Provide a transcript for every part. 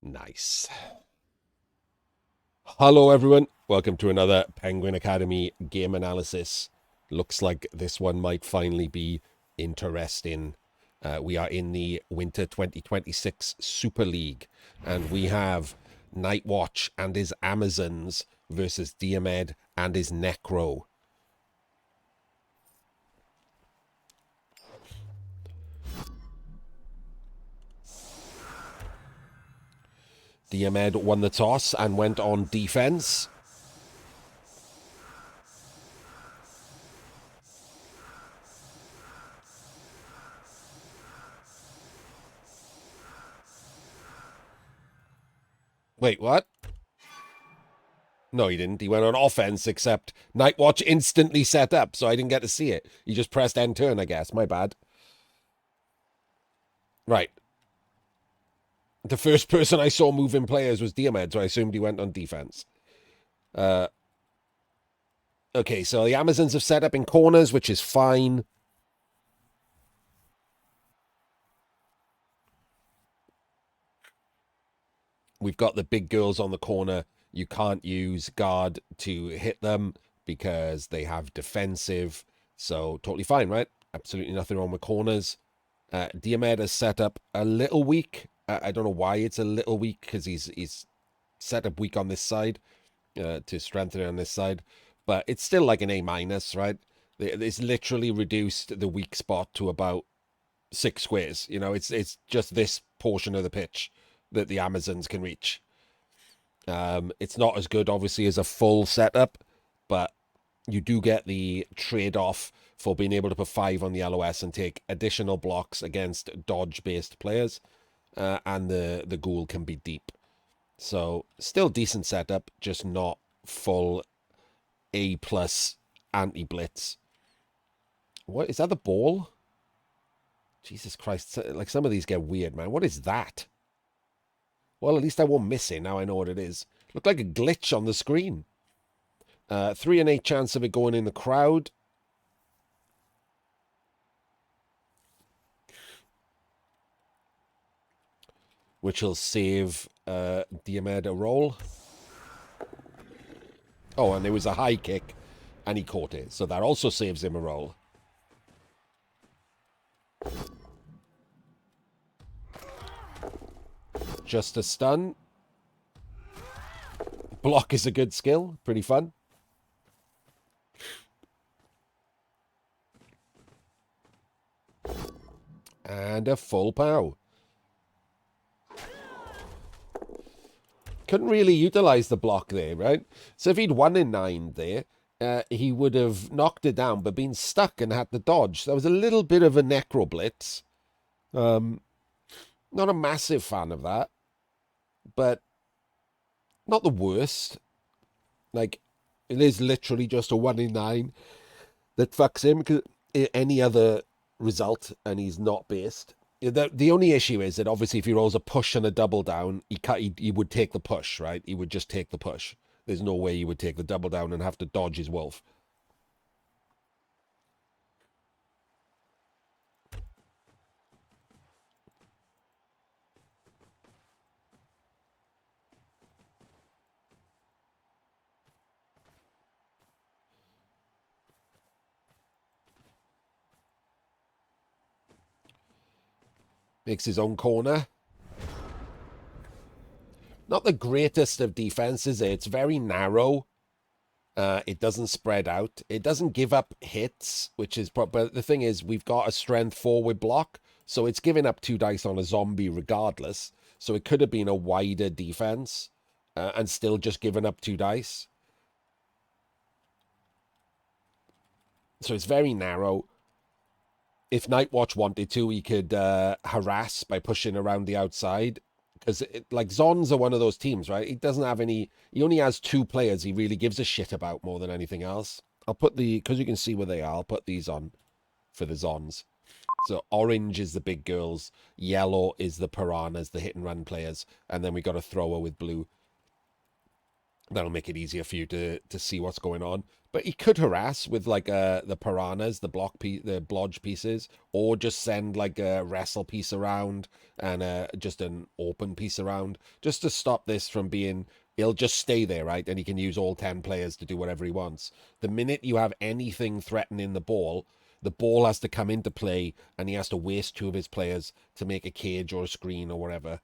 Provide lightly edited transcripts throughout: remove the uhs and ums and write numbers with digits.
Nice. Hello, everyone. Welcome to another Penguin Academy game analysis. Looks like this one might finally be interesting. We are in the Winter 2026 Super League, and we have Nightwatch and his Amazons versus Diomed and his Necro. Diomed won the toss and went on defense. Wait, what? No, he didn't. He went on offense, except Nightwatch instantly set up, so I didn't get to see it. He just pressed end turn, I guess. My bad. Right. The first person I saw moving players was Diomed, so I assumed he went on defense. Okay, so the Amazons have set up in corners, which is fine. We've got the big girls on the corner. You can't use guard to hit them because they have defensive. So totally fine, right? Absolutely nothing wrong with corners. Diomed is set up a little weak. I don't know why it's a little weak, because he's set up weak on this side to strengthen it on this side. But it's still like an A minus, right? It's literally reduced the weak spot to about 6 squares. You know, it's just this portion of the pitch that the Amazons can reach. It's not as good, obviously, as a full setup, but you do get the trade-off for being able to put 5 on the LOS and take additional blocks against dodge-based players, and the ghoul can be deep. So still decent setup, just not full A plus anti-blitz. What is that? The ball? Jesus Christ! Like, some of these get weird, man. What is that? Well, at least I won't miss it. Now I know what it is. Looked like a glitch on the screen. 3 and 8 chance of it going in the crowd. Which will save Diomed a roll. Oh, and there was a high kick, and he caught it. So that also saves him a roll. Just a stun. Block is a good skill. Pretty fun. And a full pow. Couldn't really utilize the block there, right? So if he'd 1 in 9 there, he would have knocked it down, but been stuck and had to dodge. So that was a little bit of a necro blitz. Not a massive fan of that, but not the worst. Like, it is literally just a 1 in 9 that fucks him, because any other result and he's not based. The only issue is that, obviously, if he rolls a push and a double down, he would take the push, right? He would just take the push. There's no way he would take the double down and have to dodge his wolf. Makes his own corner. Not the greatest of defenses. It's very narrow. It doesn't spread out. It doesn't give up hits, which is... But the thing is, we've got a strength forward block, so it's giving up 2 dice on a zombie regardless. So it could have been a wider defense and still just given up 2 dice. So it's very narrow. If Nightwatch wanted to, he could harass by pushing around the outside. Because, like, Zons are one of those teams, right? He doesn't have any... He only has 2 players he really gives a shit about more than anything else. I'll put the... Because you can see where they are, I'll put these on for the Zons. So orange is the big girls. Yellow is the piranhas, the hit and run players. And then we got a thrower with blue. That'll make it easier for you to see what's going on. But he could harass with like the piranhas, the blodge pieces, or just send like a wrestle piece around and just an open piece around, just to stop this from being. He'll just stay there, right? And he can use all 10 players to do whatever he wants. The minute you have anything threatening the ball has to come into play, and he has to waste two of his players to make a cage or a screen or whatever.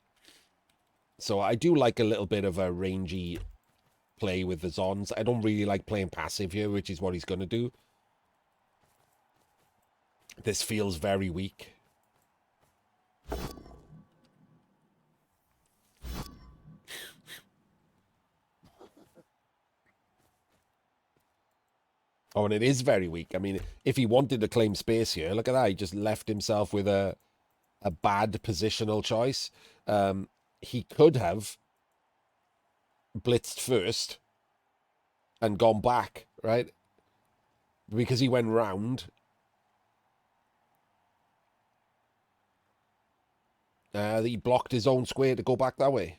So I do like a little bit of a rangy play with the Zons. I don't really like playing passive here, which is what he's going to do. This feels very weak. Oh, and it is very weak. I mean, if he wanted to claim space here, look at that. He just left himself with a bad positional choice. He could have blitzed first and gone back, right? Because he went round. He blocked his own square to go back that way.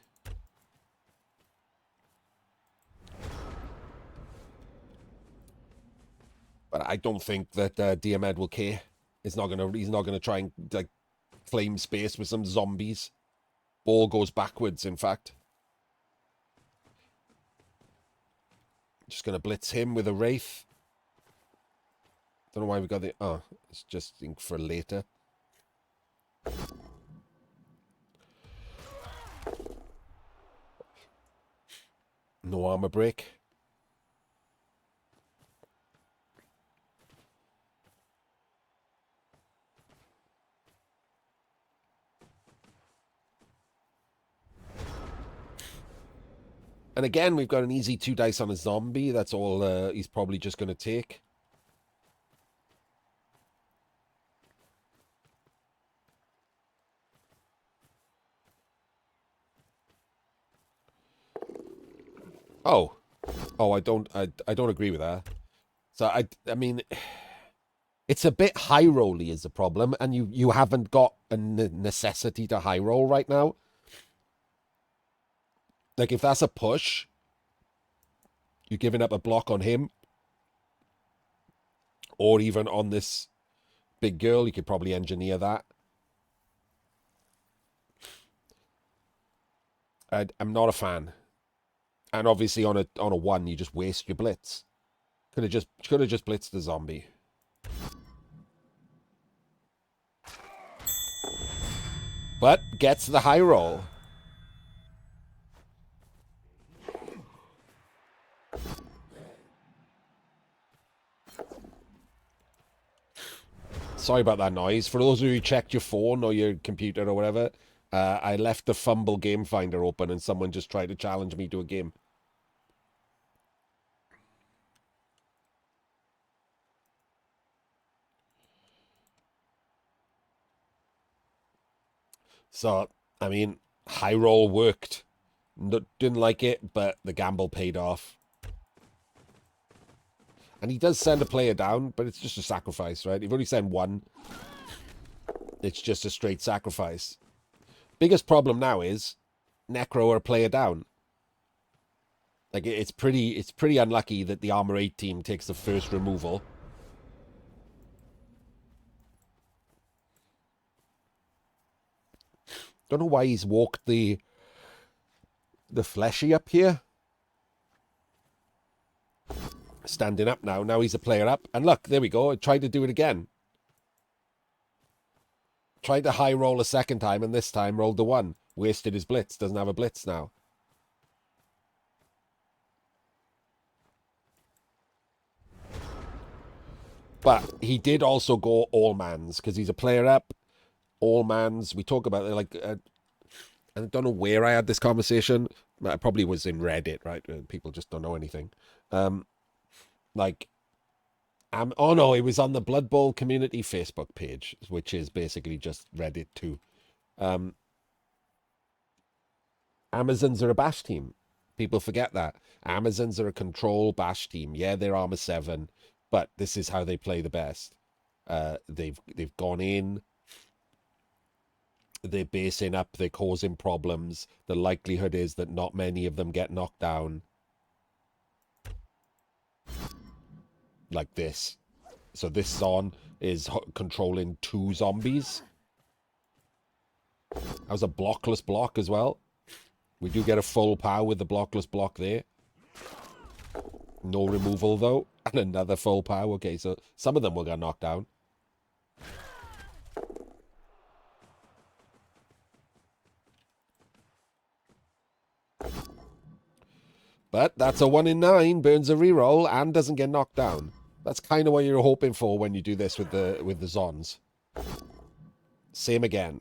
But I don't think that Diomed will care. He's not gonna try and like claim space with some zombies. Ball goes backwards, in fact. Just gonna blitz him with a wraith. Don't know why we got the. Oh, it's just think for later. No armor break. And again, we've got an easy 2 dice on a zombie. That's all he's probably just going to take. Oh. Oh, I don't agree with that. So I mean, it's a bit high rolly is the problem, and you haven't got a necessity to high roll right now. Like if that's a push, you're giving up a block on him, or even on this big girl. You could probably engineer that. I'm not a fan. And obviously on a 1, you just waste your blitz. Could have just blitzed the zombie. But gets the high roll. Sorry about that noise. For those of you who checked your phone or your computer or whatever, I left the Fumble Game Finder open and someone just tried to challenge me to a game. So, I mean, high roll worked. Didn't like it, but the gamble paid off. And he does send a player down, but it's just a sacrifice, right? You've only sent one. It's just a straight sacrifice. Biggest problem now is Necro are a player down. Like it's pretty unlucky that the Armor 8 team takes the first removal. Don't know why he's walked the fleshy up here. Standing up now. Now he's a player up. And look, there we go. I tried to do it again. Tried to high roll a second time, and this time rolled the 1. Wasted his blitz. Doesn't have a blitz now. But he did also go all mans, because he's a player up. All mans. We talk about it like... I don't know where I had this conversation. I probably was in Reddit, right? People just don't know anything. Like... oh no, it was on the Blood Bowl community Facebook page, which is basically just Reddit too. Amazons are a bash team. People forget that. Amazons are a control bash team. Yeah, they're Armor 7, but this is how they play the best. They've gone in, they're basing up, they're causing problems. The likelihood is that not many of them get knocked down. like this. So this Zon is controlling 2 zombies. That was a blockless block as well. We do get a full power with the blockless block there. No removal, though. And another full power. Okay, so some of them will get knocked down. But that's a 1 in 9. Burns a reroll and doesn't get knocked down. That's kind of what you're hoping for when you do this with the Zons. Same again.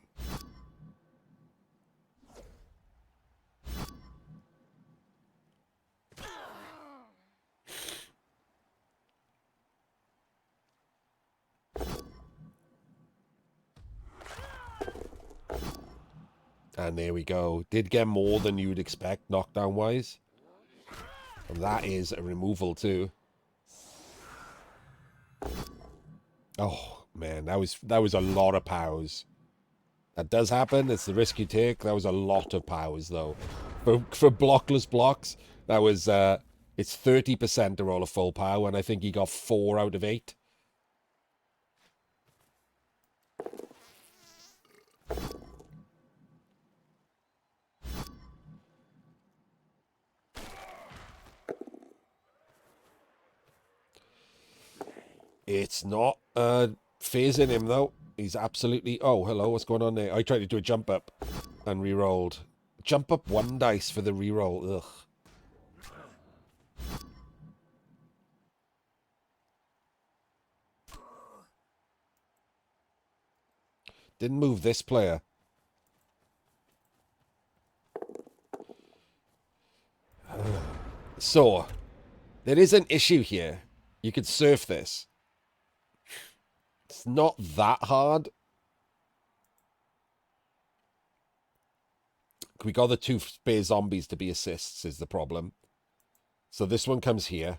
And there we go. Did get more than you would expect knockdown-wise. And that is a removal too. Oh, man. That was a lot of powers. That does happen. It's the risk you take. That was a lot of powers, though. For blockless blocks, that was... it's 30% to roll a full power, and I think he got 4 out of 8. It's not phasing him, though. He's absolutely... Oh, hello, what's going on there? I tried to do a jump up and re-rolled. Jump up 1 dice for the re-roll. Ugh. Didn't move this player. So, there is an issue here. You could surf this. It's not that hard. We got the 2 spare zombies to be assists is the problem. So this one comes here.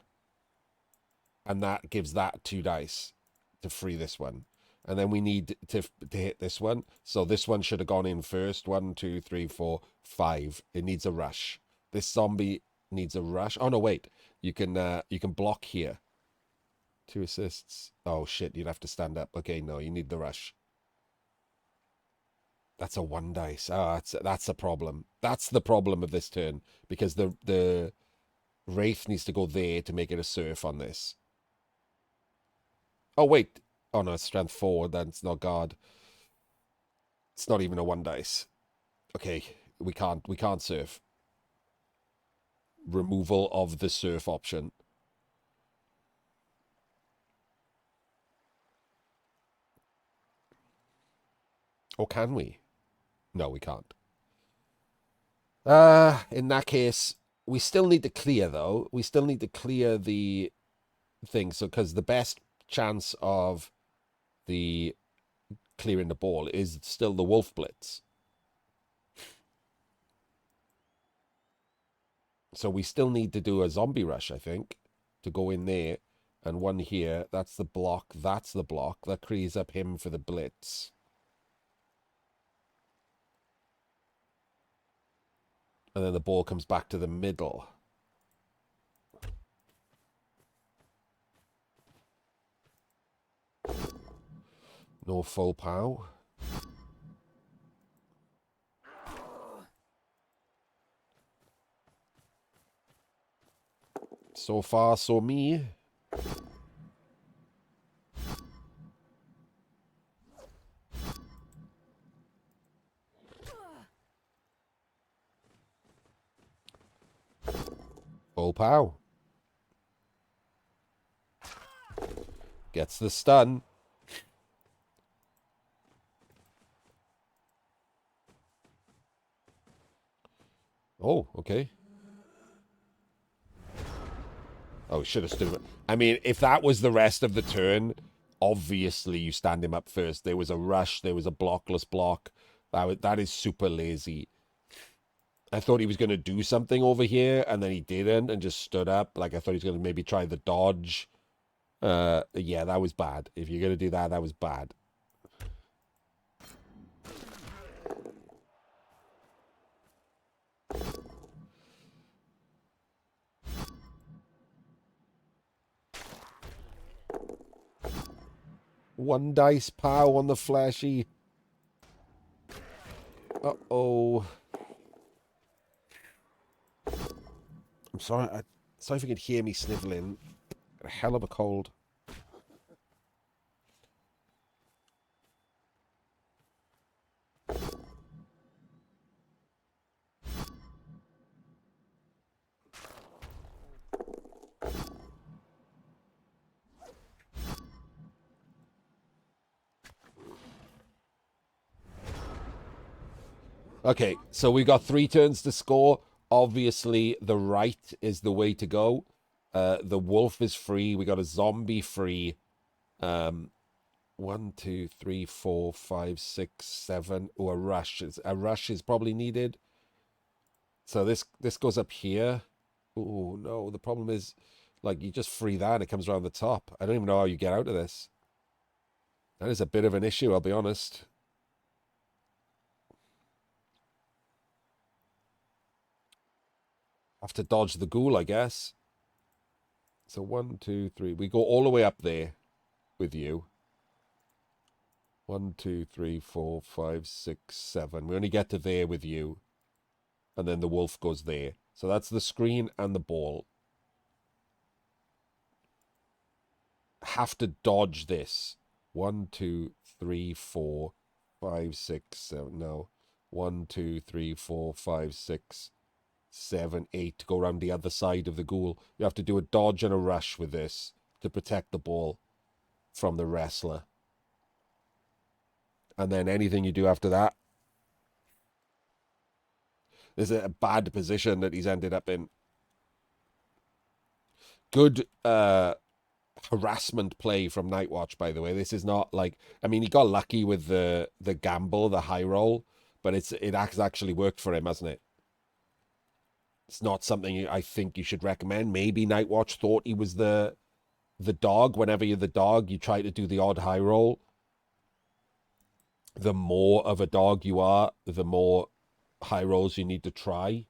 And that gives that 2 dice to free this one. And then we need to hit this one. So this one should have gone in first. 1, 2, 3, 4, 5. It needs a rush. This zombie needs a rush. Oh, no, wait. You can block here. 2 assists. Oh, shit. You'd have to stand up. Okay, no, you need the rush. That's a 1 dice. Oh, that's a problem. That's the problem of this turn. Because the Wraith needs to go there to make it a surf on this. Oh, wait. Oh, no, it's strength 4. That's not guard. It's not even a 1 dice. Okay, we can't surf. Removal of the surf option. Or can we? No, we can't. In that case, we still need to clear, though. We still need to clear the thing. So, because the best chance of the clearing the ball is still the Wolf Blitz. So we still need to do a zombie rush, I think, to go in there. And 1 here. That's the block. That's the block. That clears up him for the blitz. And then the ball comes back to the middle. No full pow. So far, so me. Full pow. Gets the stun. Oh, okay. Oh, should have stood him. I mean, if that was the rest of the turn, obviously you stand him up first. There was a rush. There was a blockless block. That is super lazy. I thought he was going to do something over here, and then he didn't, and just stood up. Like, I thought he was going to maybe try the dodge. Yeah, that was bad. If you're going to do that, that was bad. One dice pow on the flashy. Uh-oh. I'm sorry. Sorry if you could hear me sniveling. Got a hell of a cold. Okay, so we got 3 turns to score. Obviously, the right is the way to go. The wolf is free. We got a zombie free. 1, 2, 3, 4, 5, 6, 7. Oh, a rush. A rush is probably needed. So this goes up here. Oh no, the problem is, like, you just free that and it comes around the top. I don't even know how you get out of this. That is a bit of an issue, I'll be honest. Have to dodge the ghoul, I guess. So 1, 2, 3. We go all the way up there with you. 1, 2, 3, 4, 5, 6, 7. We only get to there with you. And then the wolf goes there. So that's the screen and the ball. Have to dodge this. 1, 2, 3, 4, 5, 6, 7. No. 1, 2, 3, 4, 5, 6, 7, 8 to go around the other side of the ghoul. You have to do a dodge and a rush with this to protect the ball from the wrestler. And then anything you do after that. This is a bad position that he's ended up in. Good harassment play from Nightwatch, by the way. This is not like, I mean, he got lucky with the gamble, the high roll, but it has actually worked for him, hasn't it? It's not something I think you should recommend. Maybe Nightwatch thought he was the dog. Whenever you're the dog, you try to do the odd high roll. The more of a dog you are, the more high rolls you need to try.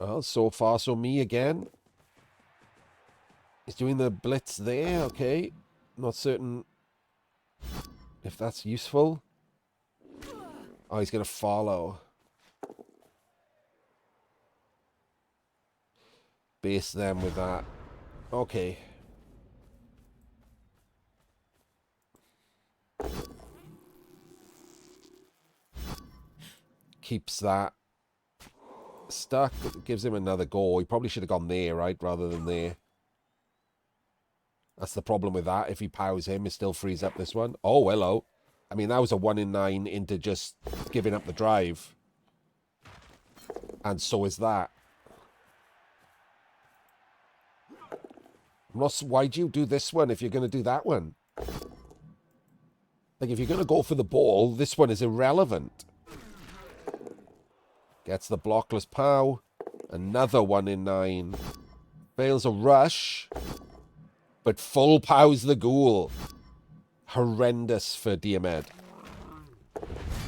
Well, so far, so me again. He's doing the blitz there, okay. Not certain if that's useful. Oh, he's going to follow. Base them with that. Okay. Keeps that stuck. Gives him another go. He probably should have gone there, right? Rather than there. That's the problem with that. If he powers him, it still frees up this one. Oh, hello. I mean, that was a 1 in 9 into just giving up the drive. And so is that. Ross, why do you do this one if you're going to do that one? Like, if you're going to go for the ball, this one is irrelevant. Gets the blockless pow. Another 1 in 9. Fails a rush. But full pows the ghoul. Horrendous for Diomed.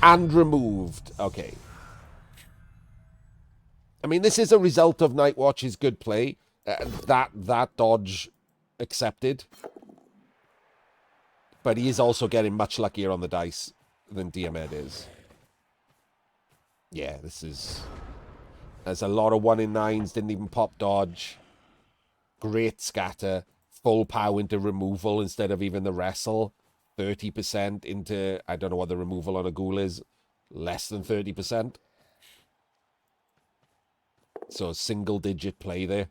And removed. Okay. I mean, this is a result of Nightwatch's good play. That dodge accepted. But he is also getting much luckier on the dice than Diomed is. Yeah, this is... There's a lot of 1 in 9s. Didn't even pop dodge. Great scatter. Full pow into removal instead of even the wrestle. 30% into... I don't know what the removal on a ghoul is. Less than 30%. So single-digit play there.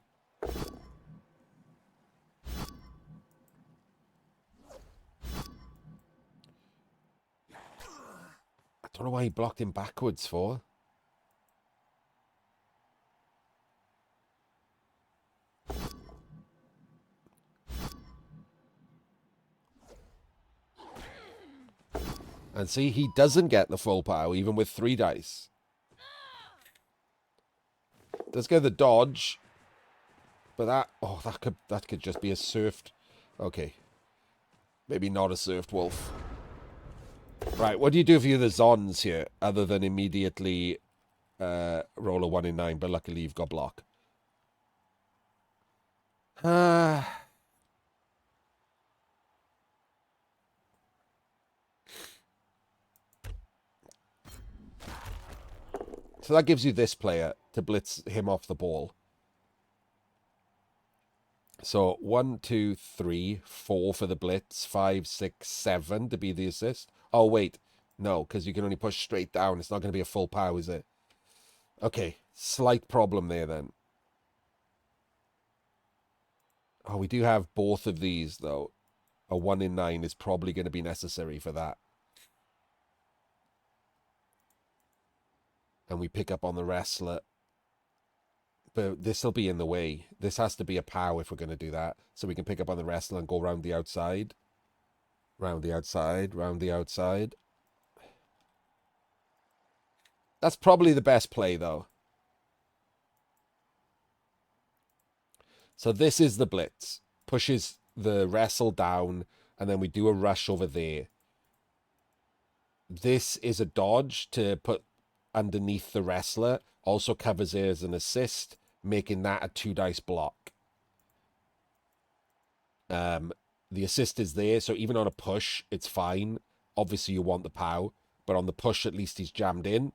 I don't know why he blocked him backwards for. And see, he doesn't get the full power, even with 3 dice. Does get the dodge. But that could just be a surfed. Okay, maybe not a surfed wolf. Right, what do you do for the Zons here, other than immediately roll a 1 in 9? But luckily you've got block. So that gives you this player to blitz him off the ball. So 1, 2, 3, 4 for the blitz, 5, 6, 7 to be the assist. Oh, wait. No, because you can only push straight down. It's not going to be a full power, is it? Okay, slight problem there then. Oh, we do have both of these, though. A 1 in 9 is probably going to be necessary for that. And we pick up on the wrestler. But this will be in the way. This has to be a pow if we're going to do that. So we can pick up on the wrestler and go round the outside. Round the outside, round the outside. That's probably the best play, though. So this is the blitz. Pushes the wrestle down, and then we do a rush over there. This is a dodge to put underneath the wrestler. Also covers it as an assist, making that a 2 dice block. The assist is there, so even on a push, it's fine. Obviously, you want the pow, but on the push, at least he's jammed in.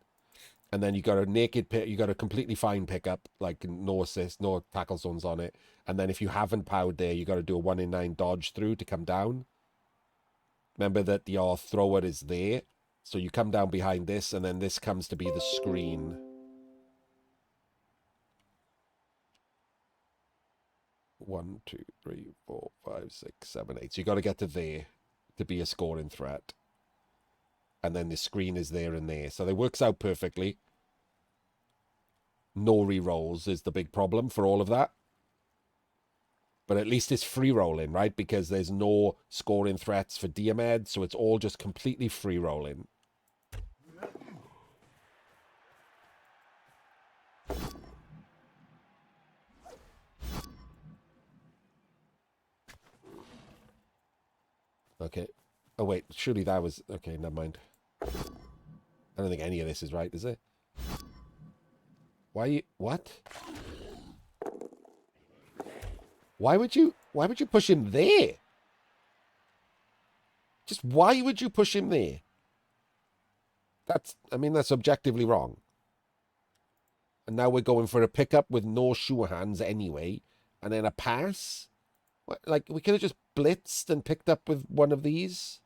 And then you got a naked pick, you got a completely fine pickup, like no assist, no tackle zones on it. And then if you haven't powered there, you got to do a 1 in 9 dodge through to come down. Remember that your thrower is there, so you come down behind this, and then this comes to be the screen. One, two, three, 4, 5, 6, 7, 8. So you got to get to there to be a scoring threat. And then the screen is there and there. So it works out perfectly. No re-rolls is the big problem for all of that. But at least it's free rolling, right? Because there's no scoring threats for Diomed, so it's all just completely free rolling. Okay. Oh, wait. Surely that was... Okay, never mind. I don't think any of this is right, is it? Why you... What? Why would you push him there? Just why would you push him there? That's objectively wrong. And now we're going for a pickup with no sure hands anyway. And then a pass? What, like, we could have just blitzed and picked up with one of these.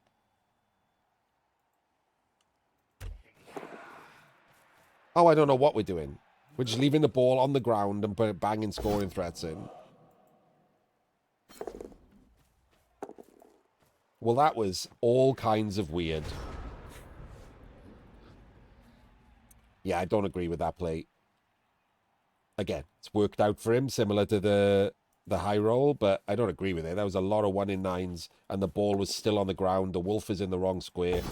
Oh, I don't know what we're doing. We're just leaving the ball on the ground and banging scoring threats in. Well, that was all kinds of weird. Yeah, I don't agree with that play. Again, it's worked out for him, similar to the high roll, but I don't agree with it. That was a lot of 1 in 9s, and the ball was still on the ground. The wolf is in the wrong square.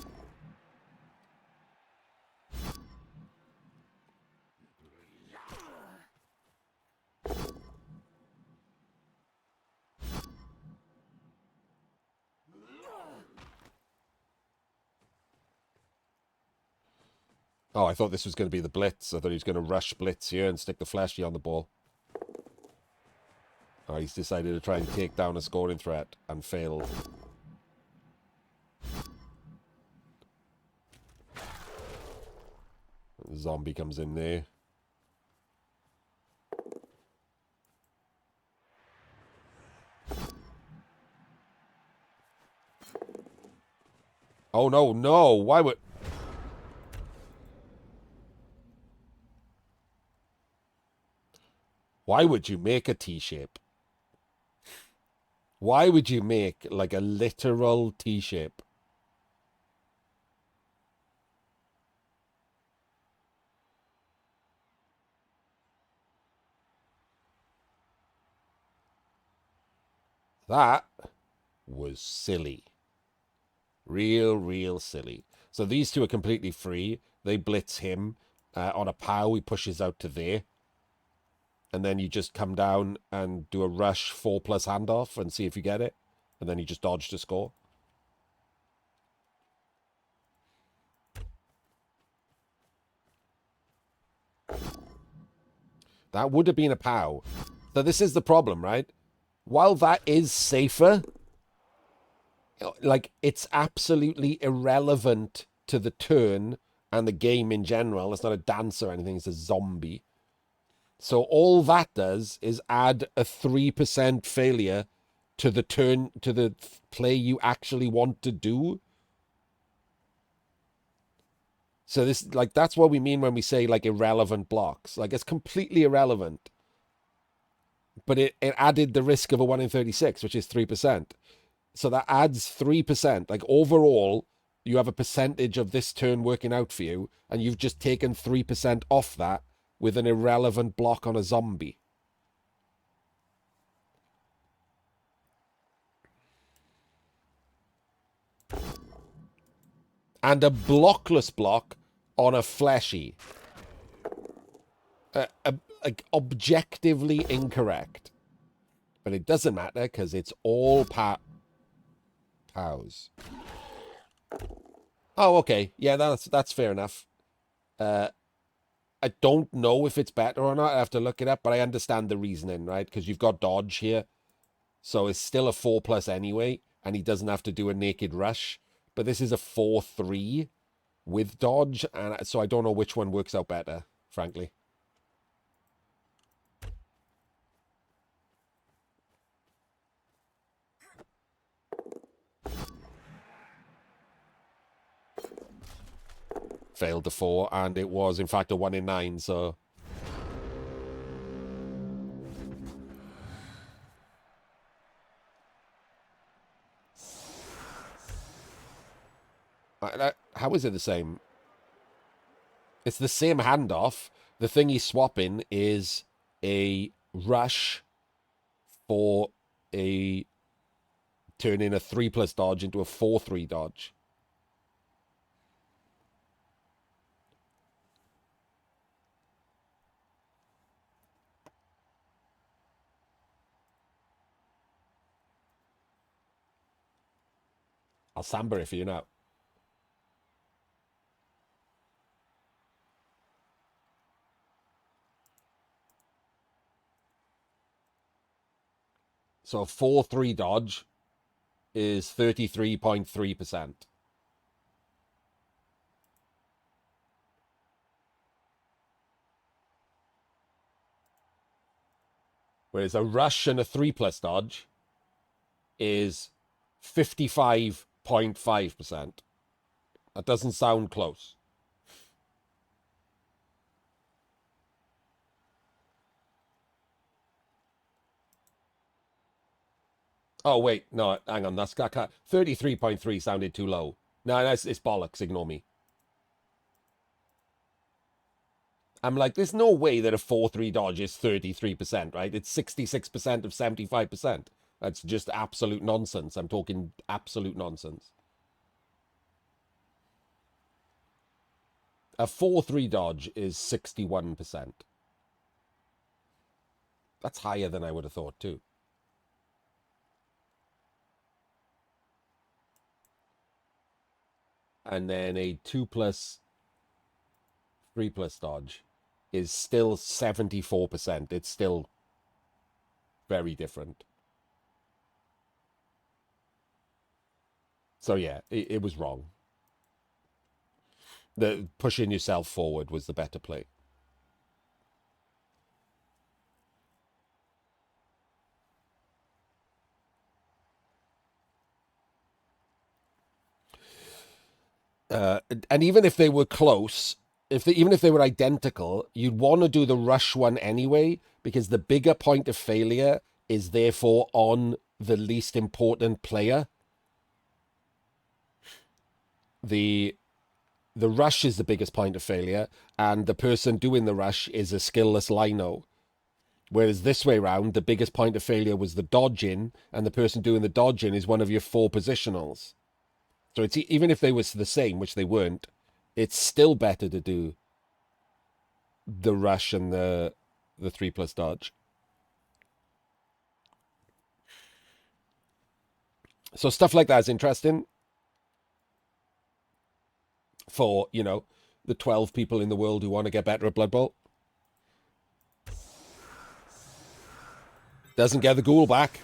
Oh, I thought this was going to be the blitz. I thought he was going to rush blitz here and stick the fleshy on the ball. Oh, he's decided to try and take down a scoring threat and failed. The zombie comes in there. Oh, no, no. Why would... Why would you make a T-shape? Why would you make, like, a literal T-shape? That was silly. Real silly. So these two are completely free. They blitz him. On a pow, he pushes out to there. and then you just come down and do a rush 4+ handoff and see if you get it, and then you just dodge to score. That would have been a POW. So this is the problem, right? While that is safer, like, it's absolutely irrelevant to the turn and the game in general. It's not a dance or anything, it's a zombie. So all that does is add a 3% failure to the turn, to the play you actually want to do. So this, like, that's what we mean when we say, like, irrelevant blocks. Like, it's completely irrelevant. But it added the risk of a 1 in 36, which is 3%. So that adds 3%. Like, overall, you have a percentage of this turn working out for you, and you've just taken 3% off that with an irrelevant block on a zombie. And a blockless block on a fleshy. Like, objectively incorrect. But it doesn't matter, because it's all POWs. Oh, okay. Yeah, that's fair enough. I don't know if it's better or not. I have to look it up, but I understand the reasoning, right? Because you've got dodge here. So it's still a 4+ anyway, and he doesn't have to do a naked rush. But this is a 4-3 with dodge, and so I don't know which one works out better, frankly. Failed the 4, and it was, in fact, a 1 in 9, so... How is it the same? It's the same handoff. The thing he's swapping is a rush for a turning a 3+ dodge into a 4-3 dodge. I'll samba it for you now. So a 4-3 dodge is 33.3%. Whereas a rush and a 3+ dodge is 55.5%. That doesn't sound close. Oh, wait. No, hang on. That's 33.3 sounded too low. No, it's bollocks. Ignore me. I'm like, there's no way that a 4-3 dodge is 33%, right? It's 66% of 75%. That's just absolute nonsense. I'm talking absolute nonsense. A 4-3 dodge is 61%. That's higher than I would have thought, too. And then a 2+, 3+ dodge is still 74%. It's still very different. So yeah, it was wrong. The pushing yourself forward was the better play. And even if they were close, even if they were identical, you'd want to do the rush one anyway, because the bigger point of failure is therefore on the least important player. The rush is the biggest point of failure, and the person doing the rush is a skillless lino. Whereas this way round, the biggest point of failure was the dodging, and the person doing the dodging is one of your 4 positionals. So it's even if they were the same, which they weren't, it's still better to do the rush and the the 3+ dodge. So stuff like that is interesting for, you know, the 12 people in the world who want to get better at Blood Bowl. Doesn't get the ghoul back.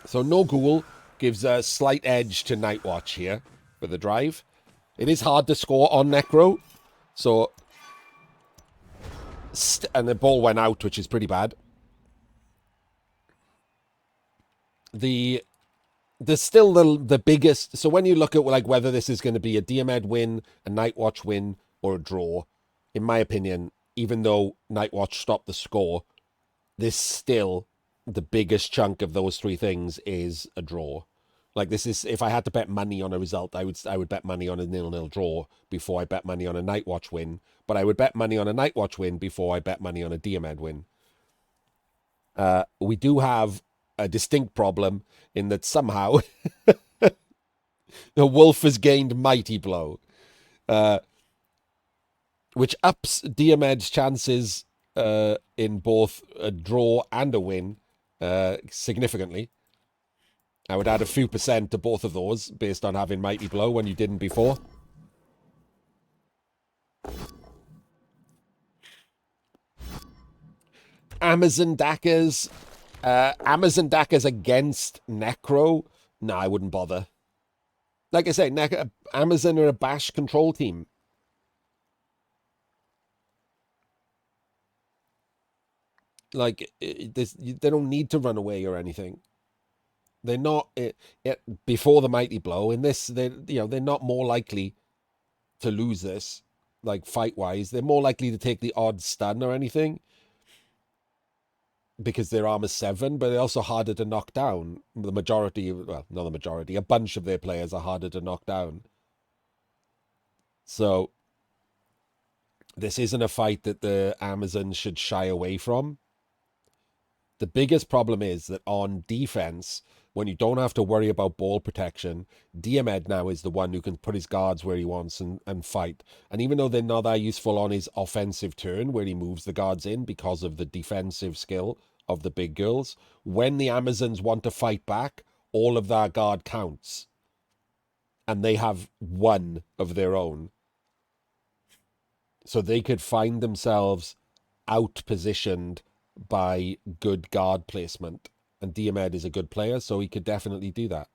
So no ghoul gives a slight edge to Night Watch here for the drive. It is hard to score on Necro, so and the ball went out, which is pretty bad. There's still the biggest. So when you look at like whether this is going to be a Diomed win, a Night Watch win, or a draw, in my opinion, even though Night Watch stopped the score, this still the biggest chunk of those three things is a draw. Like this is, if I had to bet money on a result, I would bet money on a 0-0 draw before I bet money on a Night Watch win. But I would bet money on a Night Watch win before I bet money on a Diomed win. We do have a distinct problem in that somehow the wolf has gained Mighty Blow, which ups Diomed's chances in both a draw and a win significantly. I would add a few percent to both of those based on having Mighty Blow when you didn't before. Amazon Dackers. Amazon Dackers against Necro. No, I wouldn't bother. Like I say, Amazon are a bash control team. Like, they don't need to run away or anything. They're not before the Mighty Blow. In this, they're not more likely to lose this, like fight wise. They're more likely to take the odd stun or anything because they're armor 7, but they're also harder to knock down. The majority, well, not the majority, a bunch of their players are harder to knock down. So this isn't a fight that the Amazons should shy away from. The biggest problem is that on defense, when you don't have to worry about ball protection, Diomed now is the one who can put his guards where he wants and fight. And even though they're not that useful on his offensive turn, where he moves the guards in because of the defensive skill of the big girls, when the Amazons want to fight back, all of their guard counts. And they have one of their own. So they could find themselves out-positioned by good guard placement. And Diomed is a good player, so he could definitely do that.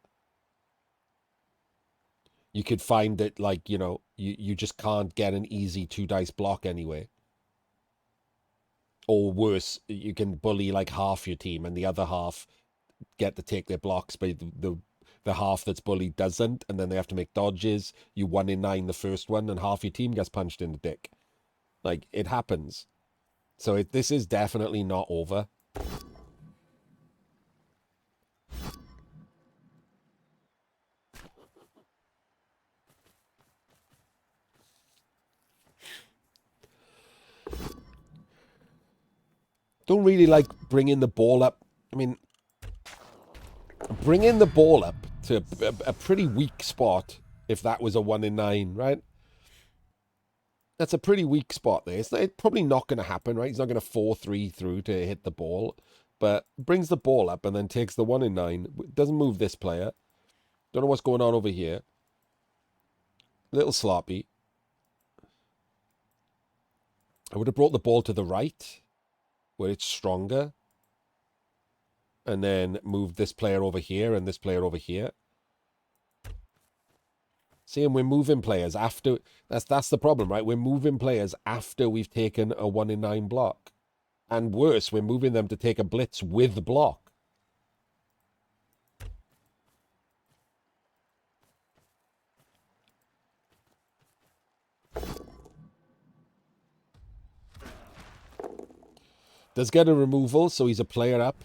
You could find that, like, you just can't get an easy 2-dice block anyway. Or worse, you can bully like half your team and the other half get to take their blocks, but the half that's bullied doesn't, and then they have to make dodges. You 1 in 9 the first one, and half your team gets punched in the dick. Like, it happens. So this is definitely not over. Don't really like bringing the ball up. I mean, bringing the ball up to a pretty weak spot if that was a 1 in 9, right? That's a pretty weak spot there. It's probably not going to happen, right? He's not going to 4-3 through to hit the ball, but brings the ball up and then takes the 1 in 9. Doesn't move this player. Don't know what's going on over here. Little sloppy. I would have brought the ball to the right, where it's stronger. And then moved this player over here and this player over here. See, and we're moving players after. That's the problem, right? We're moving players after we've taken a 1 in 9 block. And worse, we're moving them to take a blitz with block. Does get a removal, so he's a player up.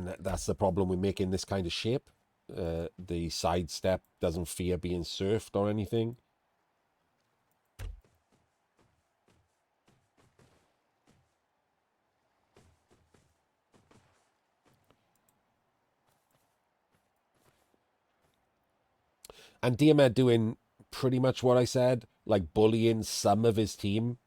And that's the problem with making this kind of shape. The sidestep doesn't fear being surfed or anything. And Diomed doing pretty much what I said, like bullying some of his team.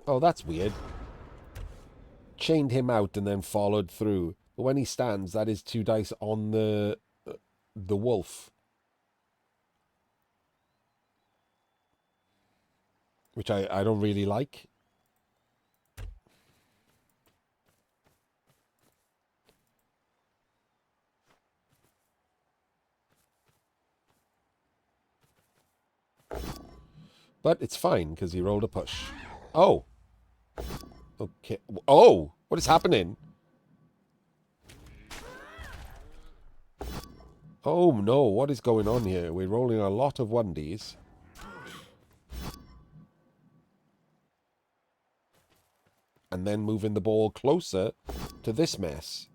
Oh, that's weird. Chained him out and then followed through. But when he stands, that is 2 dice on the wolf. Which I don't really like. But it's fine, because he rolled a push. Oh. Okay. Oh! What is happening? Oh no, what is going on here? We're rolling a lot of 1Ds. And then moving the ball closer to this mess.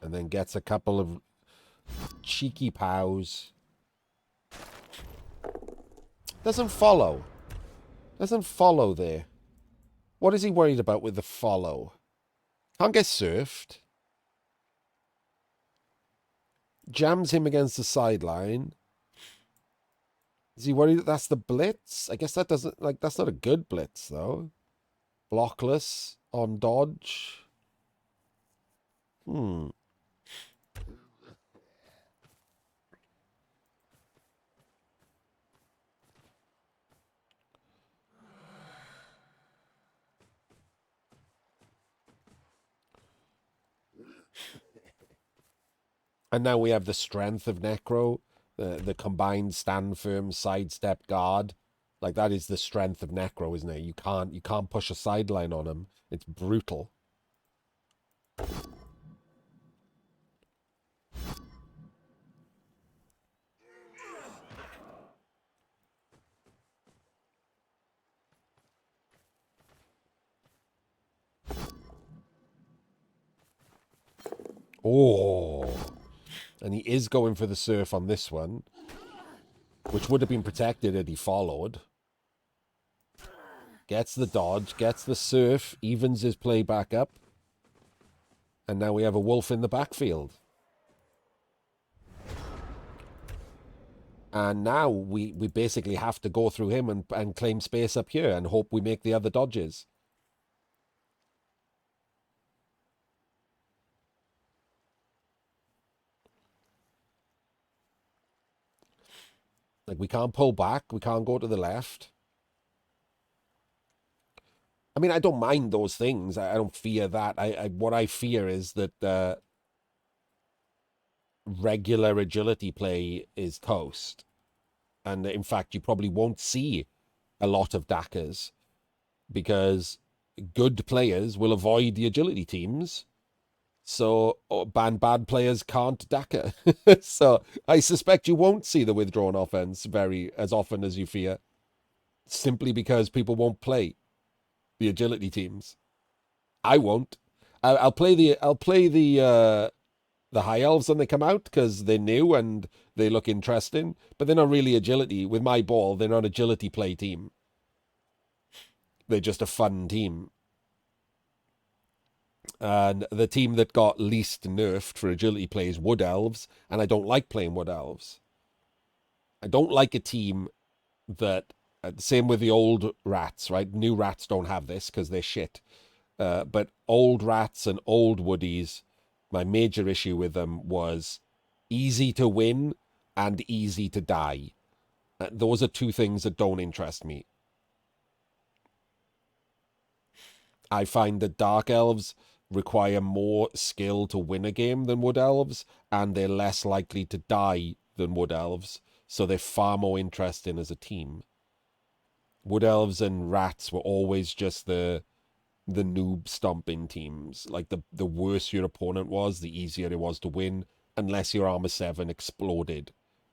And then gets a couple of cheeky pows. Doesn't follow. Doesn't follow there. What is he worried about with the follow? Can't get surfed. Jams him against the sideline. Is he worried that that's the blitz? I guess that doesn't, like, that's not a good blitz, though. Blockless on dodge. And now we have the strength of Necro, the combined stand firm, sidestep, guard. Like, that is the strength of Necro, isn't it? You can't push a sideline on him. It's brutal. Oh. And he is going for the surf on this one, which would have been protected had he followed. Gets the dodge, gets the surf, evens his play back up. And now we have a wolf in the backfield. And now we basically have to go through him and claim space up here and hope we make the other dodges. Like, we can't pull back. We can't go to the left. I mean, I don't mind those things. I don't fear that. What I fear is that regular agility play is toast. And in fact, you probably won't see a lot of Dackers because good players will avoid the agility teams. So bad players can't Dacker. So I suspect you won't see the withdrawn offense as often as you fear, simply because people won't play the agility teams. I won't. I'll play the high elves when they come out because they're new and they look interesting, but they're not really agility. With my ball, they're not agility play team. They're just a fun team. And the team that got least nerfed for agility play is Wood Elves, and I don't like playing Wood Elves. I don't like a team that, same with the old rats, right? New rats don't have this because they're shit. But old rats and old woodies, my major issue with them was easy to win and easy to die. Those are two things that don't interest me. I find that Dark Elves require more skill to win a game than Wood Elves, and they're less likely to die than Wood Elves, so they're far more interesting as a team. Wood Elves and Rats were always just the noob stomping teams. Like the worse your opponent was, the easier it was to win, unless your armor 7 exploded,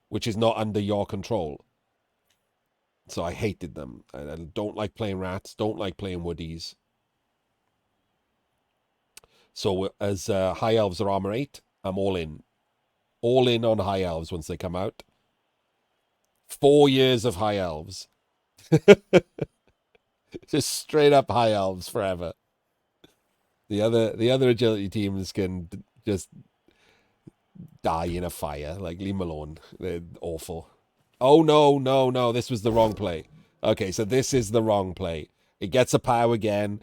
which is not under your control. So I hated them. I don't like playing Rats, don't like playing Woodies. So as High Elves are armor 8, I'm all in. All in on High Elves once they come out. 4 years of High Elves. Just straight up High Elves forever. The other agility teams can just die in a fire. Like, leave them alone. They're awful. Oh, no, no, no. This was the wrong play. Okay, so this is the wrong play. It gets a POW again.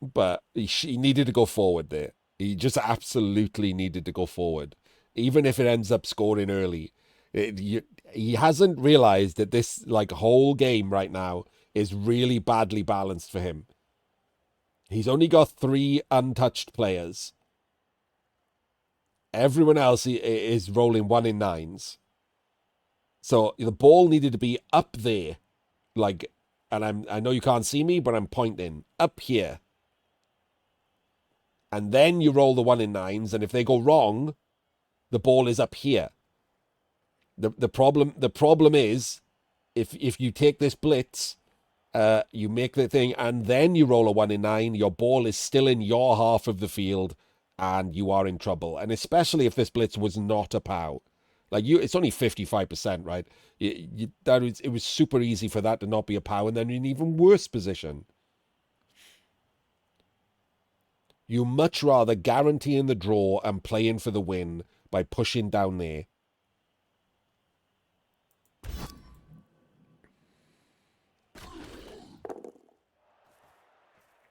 But he needed to go forward there. He just absolutely needed to go forward. Even if it ends up scoring early. He hasn't realized that this like whole game right now is really badly balanced for him. He's only got 3 untouched players. Everyone else is rolling 1 in 9s. So the ball needed to be up there. Like, and I know you can't see me, but I'm pointing up here. And then you roll the 1 in 9s, and if they go wrong, the ball is up here. The problem is if you take this blitz, you make the thing, and then you roll a 1 in 9, your ball is still in your half of the field, and you are in trouble. And especially if this blitz was not a POW. Like, it's only 55%, right? It was super easy for that to not be a POW, and then you're in an even worse position. You much rather guaranteeing the draw and playing for the win by pushing down there.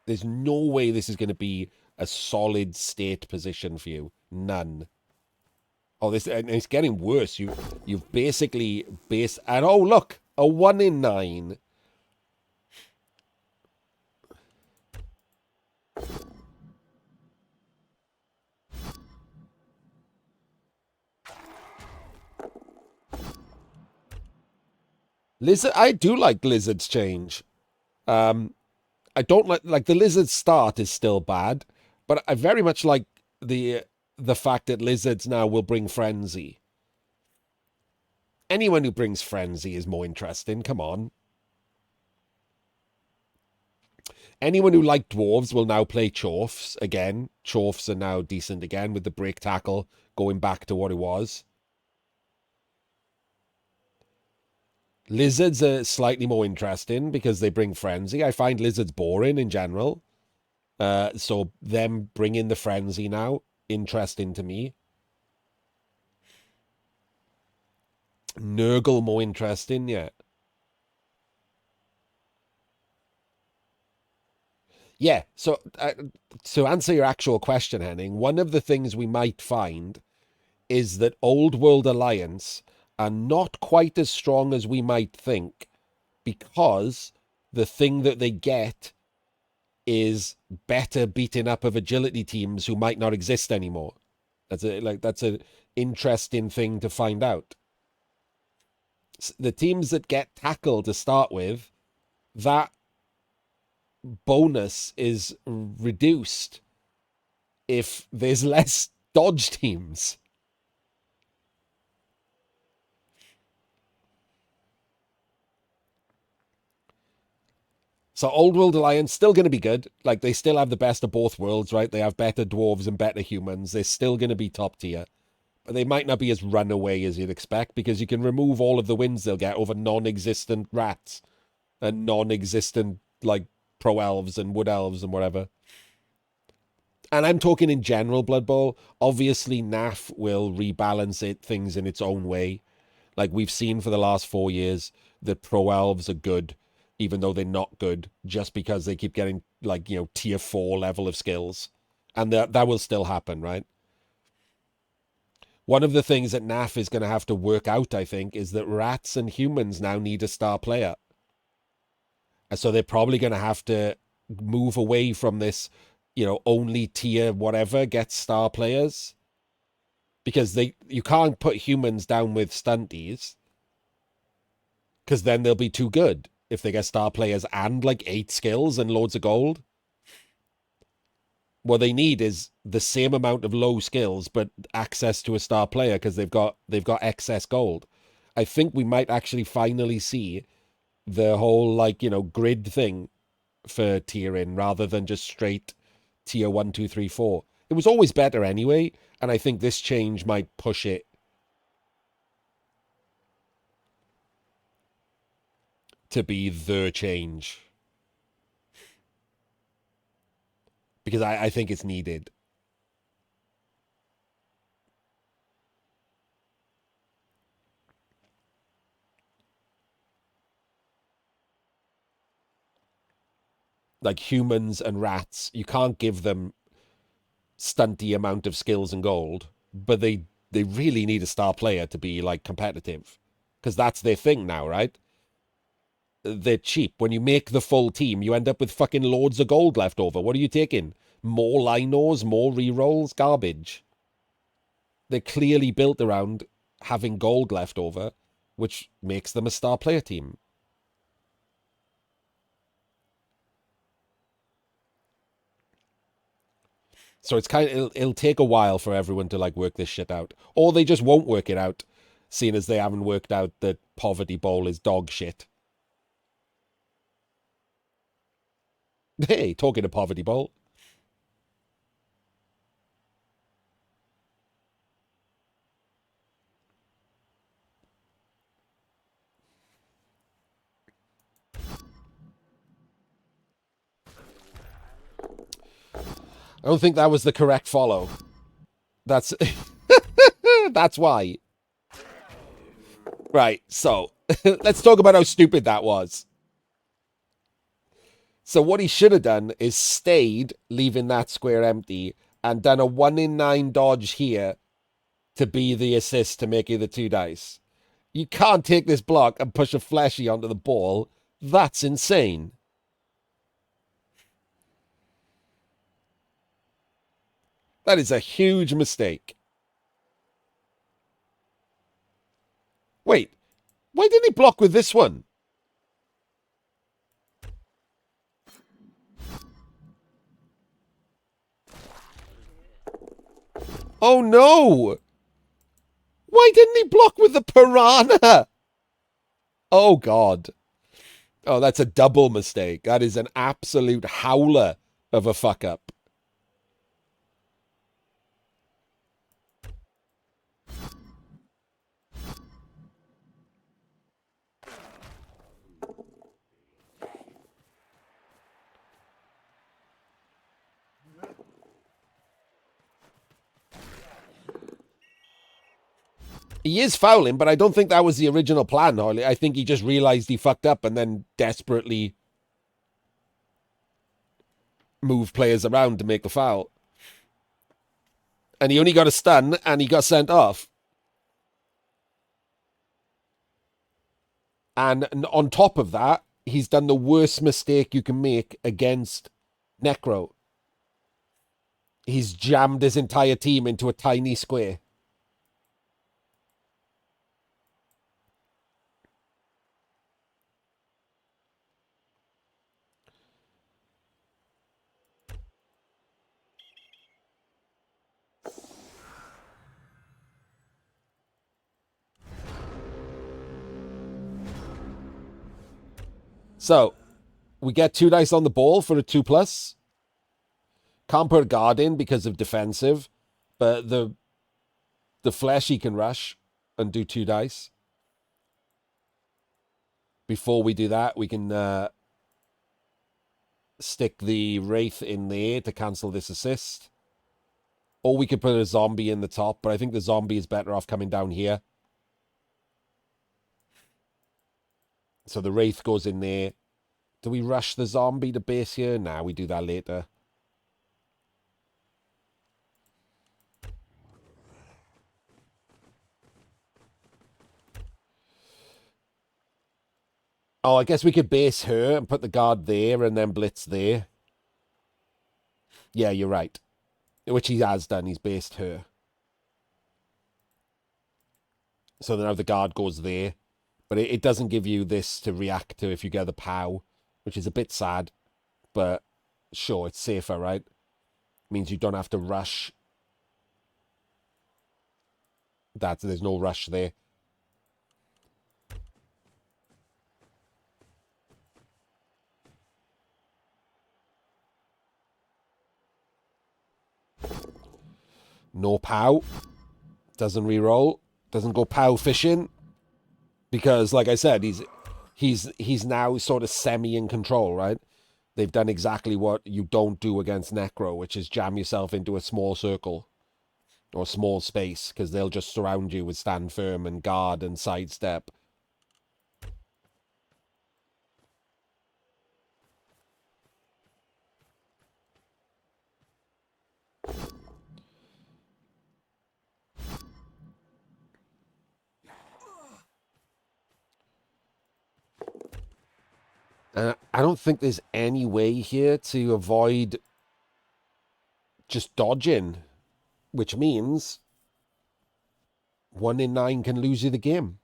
There's no way this is going to be a solid state position for you. None. Oh, and it's getting worse. You've basically and oh look, a 1 in 9. Lizard, I do like Lizard's change. I don't like the Lizard's start is still bad, but I very much like the fact that Lizards now will bring Frenzy. Anyone who brings Frenzy is more interesting. Come on. Anyone who liked Dwarves will now play Chorfs again. Chorfs are now decent again with the break tackle going back to what it was. Lizards are slightly more interesting because they bring Frenzy. I find Lizards boring in general. So them bringing the Frenzy now, interesting to me. Nurgle more interesting, yeah. Yeah, so to answer your actual question, Henning, one of the things we might find is that Old World Alliance are not quite as strong as we might think because the thing that they get is better beating up of agility teams who might not exist anymore. That's an interesting thing to find out. The teams that get tackle to start with, that bonus is reduced if there's less dodge teams. So Old World Alliance still going to be good. Like, they still have the best of both worlds, right? They have better dwarves and better humans. They're still going to be top tier. But they might not be as runaway as you'd expect because you can remove all of the wins they'll get over non-existent rats and non-existent, like, pro elves and wood elves and whatever. And I'm talking in general, Blood Bowl. Obviously, NAF will rebalance things in its own way. Like we've seen for the last 4 years, the pro elves are good, even though they're not good, just because they keep getting, like, tier 4 level of skills. And that will still happen, right? One of the things that NAF is going to have to work out, I think, is that rats and humans now need a star player. And so they're probably going to have to move away from this, only tier whatever gets star players, because you can't put humans down with stunties, because then they'll be too good if they get star players and like 8 skills and loads of gold. What they need is the same amount of low skills but access to a star player, because they've got excess gold. I think we might actually finally see the whole grid thing for tiering rather than just straight tier 1, 2, 3, 4. It was always better anyway, and I think this change might push it to be the change, because I think it's needed. Like humans and rats, you can't give them stunty amount of skills and gold, but they really need a star player to be like competitive, because that's their thing now, right? They're cheap. When you make the full team, you end up with fucking loads of gold left over. What are you taking? More linos, more rerolls, garbage. They're clearly built around having gold left over, which makes them a star player team. So it's it'll take a while for everyone to like work this shit out, or they just won't work it out, seeing as they haven't worked out that Poverty Bowl is dog shit. Hey, talking to Poverty Bowl. I don't think that was the correct follow. That's that's why. Right, so let's talk about how stupid that was. So what he should have done is stayed, leaving that square empty, and done a 1 in 9 dodge here to be the assist to make you the 2 dice. You can't take this block and push a fleshy onto the ball. That's insane. That is a huge mistake. Wait, why didn't he block with this one? Oh no! Why didn't he block with the piranha? Oh god. Oh, that's a double mistake. That is an absolute howler of a fuck up. He is fouling, but I don't think that was the original plan, Harley. I think he just realized he fucked up and then desperately moved players around to make the foul. And he only got a stun and he got sent off. And on top of that, he's done the worst mistake you can make against Necro. He's jammed his entire team into a tiny square. So, we get 2 dice on the ball for a 2+. Can't put a guard in because of defensive, but the fleshy can rush and do 2 dice. Before we do that, we can stick the Wraith in there to cancel this assist. Or we could put a zombie in the top, but I think the zombie is better off coming down here. So the Wraith goes in there. Do we rush the zombie to base here? Nah, we do that later. Oh, I guess we could base her and put the guard there and then blitz there. Yeah, you're right. Which he has done. He's based her. So now the guard goes there. But it doesn't give you this to react to if you get the POW, which is a bit sad. But sure, it's safer, right? Means you don't have to rush. There's no rush there. No POW. Doesn't re-roll. Doesn't go POW fishing. Because, like I said, he's now sort of semi in control, right? They've done exactly what you don't do against Necro, which is jam yourself into a small circle or small space, because they'll just surround you with stand firm and guard and sidestep. I don't think there's any way here to avoid just dodging, which means 1 in 9 can lose you the game.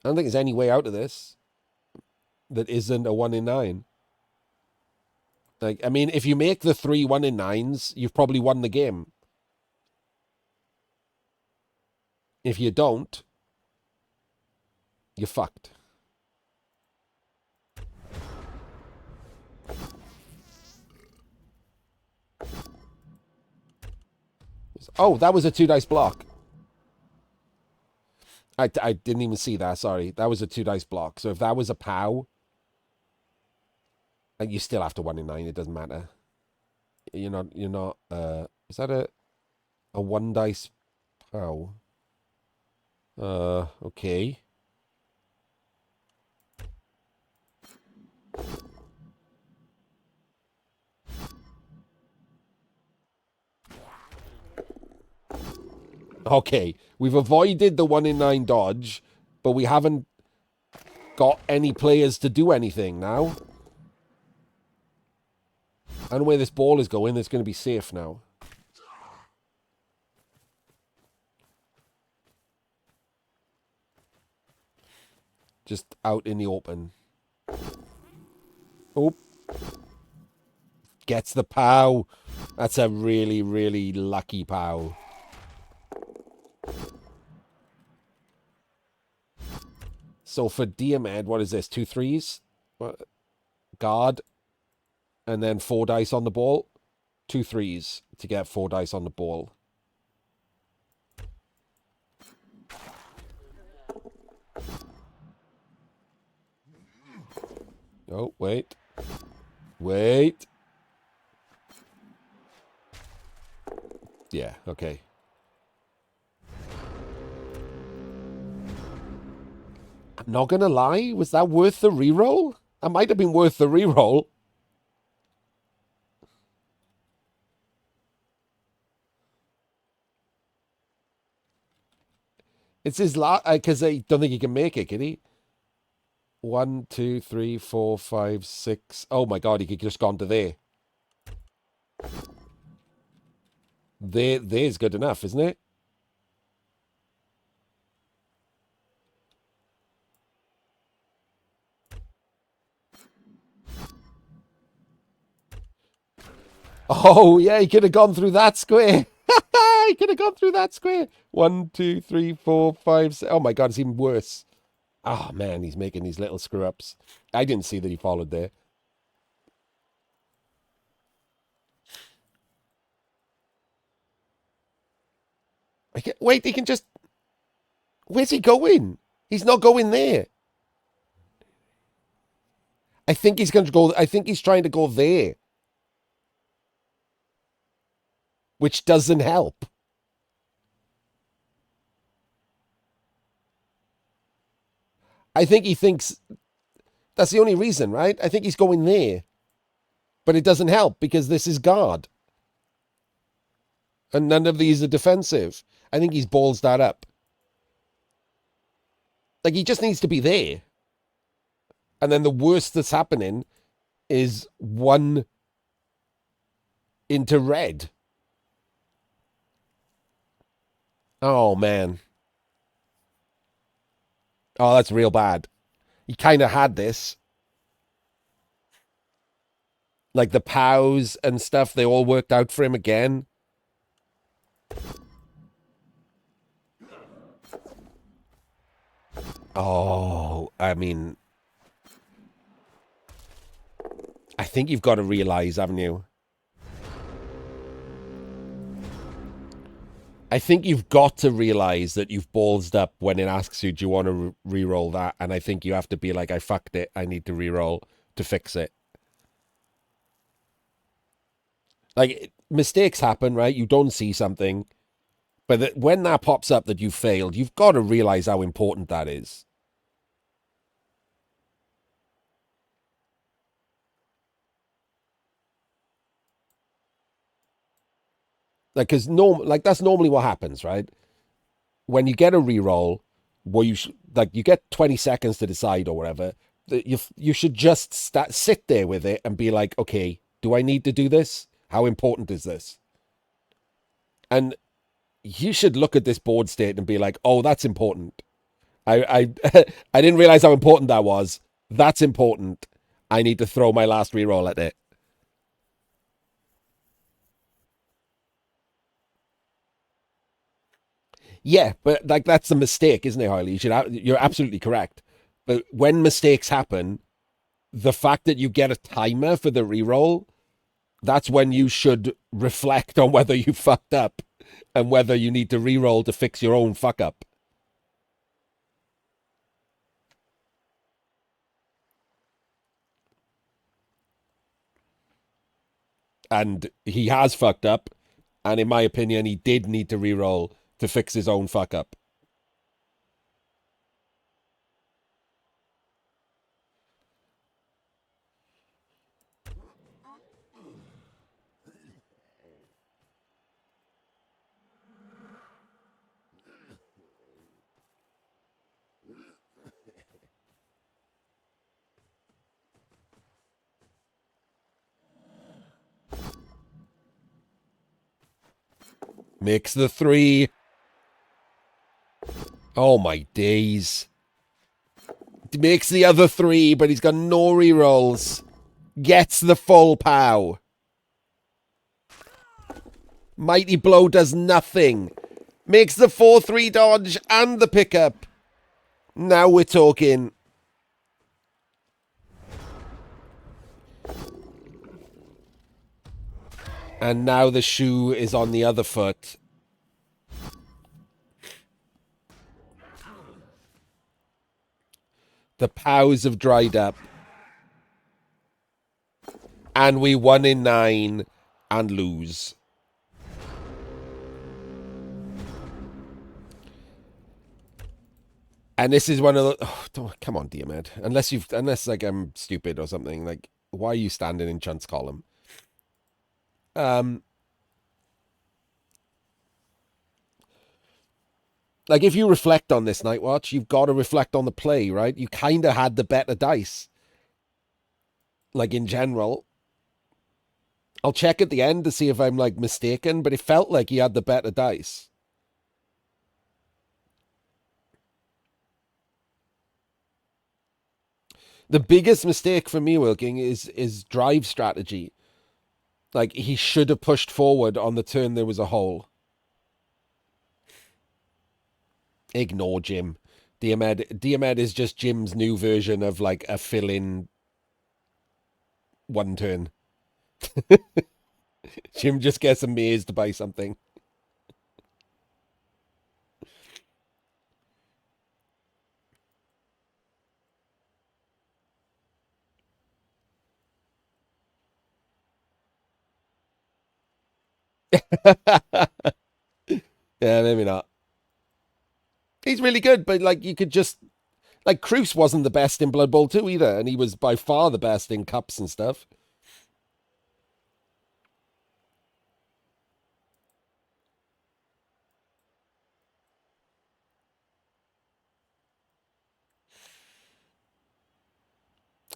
I don't think there's any way out of this that isn't a 1 in 9. Like, I mean, if you make the 3 1 in 9s, you've probably won the game. If you don't, you're fucked. Oh, that was a 2 dice block. I didn't even see that, sorry. That was a 2 dice block. So if that was a POW, you still have to 1 in 9, it doesn't matter. You're not, is that a 1 dice POW? Okay. Okay, we've avoided the 1 in 9 dodge, but we haven't got any players to do anything now. I don't know where this ball is going. It's going to be safe now. Just out in the open. Oh. Gets the POW. That's a really, really lucky POW. So for Diomed, what is this? 2 3s? Guard. And then 4 dice on the ball. 2 3s to get 4 dice on the ball. Oh, wait. Wait. Yeah, okay. I'm not gonna lie, was that worth the reroll? That might have been worth the reroll. It's his last, because I don't think he can make it, can he? 1, 2, 3, 4, 5, 6. Oh my god, he could just gone to there. There's good enough, isn't it? Oh, yeah, he could have gone through that square. He could have gone through that square. 1, 2, 3, 4, 5, 6. Oh my god, it's even worse. Oh man, he's making these little screw ups. I didn't see that he followed there. Wait, he can just. Where's he going? He's not going there. I think he's going to go. I think he's trying to go there, which doesn't help. I think he thinks that's the only reason, right? I think he's going there, but it doesn't help because this is guard, and none of these are defensive. I think he's balls that up. Like, he just needs to be there. And then the worst that's happening is 1 into red. Oh man. Oh, that's real bad. He kind of had this. Like the POWs and stuff, they all worked out for him again. Oh, I mean, I think you've got to realize, haven't you? I think you've got to realize that you've ballsed up when it asks you, do you want to re-roll that? And I think you have to be like, I fucked it. I need to re-roll to fix it. Like, mistakes happen, right? You don't see something. But when that pops up that you failed, you've got to realize how important that is. Like, because like that's normally what happens, right? When you get a re-roll, where like you get 20 seconds to decide or whatever, you should just sit there with it and be like, okay, do I need to do this? How important is this? And you should look at this board state and be like, oh, that's important. I I didn't realize how important that was. That's important. I need to throw my last re-roll at it. Yeah, but like that's a mistake, isn't it, Harley? You're absolutely correct. But when mistakes happen, the fact that you get a timer for the re-roll, that's when you should reflect on whether you fucked up and whether you need to re-roll to fix your own fuck up. And he has fucked up, and in my opinion, he did need to re-roll to fix his own fuck up. Makes the three. Oh my days. Makes the other three, but he's got no re-rolls. Gets the full pow. Mighty Blow does nothing. Makes the 4-3 dodge and the pickup. Now we're talking. And now the shoe is on the other foot. The pows have dried up. And we won in 9 and lose. And this is one of the. Oh, come on, Diomed. Unless like I'm stupid or something. Like, why are you standing in Chunt's column? Um, like if you reflect on this Night Watch, you've got to reflect on the play, right? You kind of had the better dice. Like in general, I'll check at the end to see if I'm like mistaken, but it felt like he had the better dice. The biggest mistake for me, Wilking, is drive strategy. Like he should have pushed forward on the turn there was a hole. Ignore Jim. Diomed is just Jim's new version of like a fill-in one turn. Jim just gets amazed by something. Yeah, maybe not. He's really good, but like you could just like Cruz wasn't the best in Blood Bowl 2 either, and he was by far the best in cups and stuff.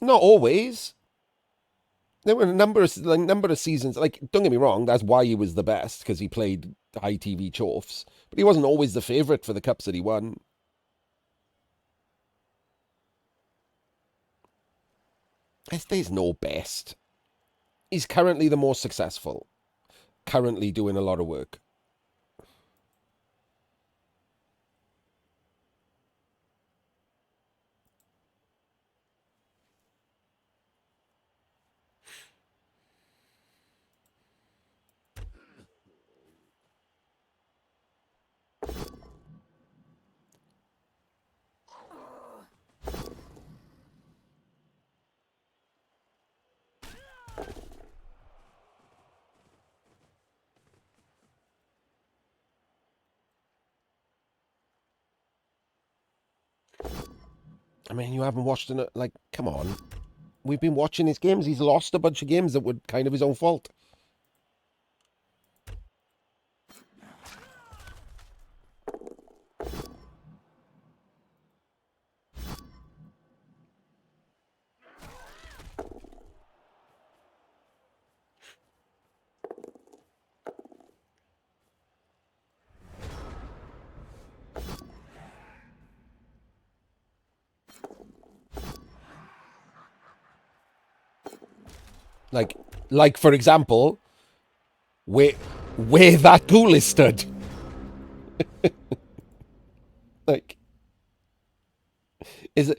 Not always. There were a number of seasons. Like, don't get me wrong, that's why he was the best because he played high TV chorfs. But he wasn't always the favorite for the cups that he won. There's no best. He's currently the most successful. Currently doing a lot of work. I mean, you haven't watched it. Like, come on. We've been watching his games. He's lost a bunch of games that were kind of his own fault. Like for example, where that ghoul is stood. Like, is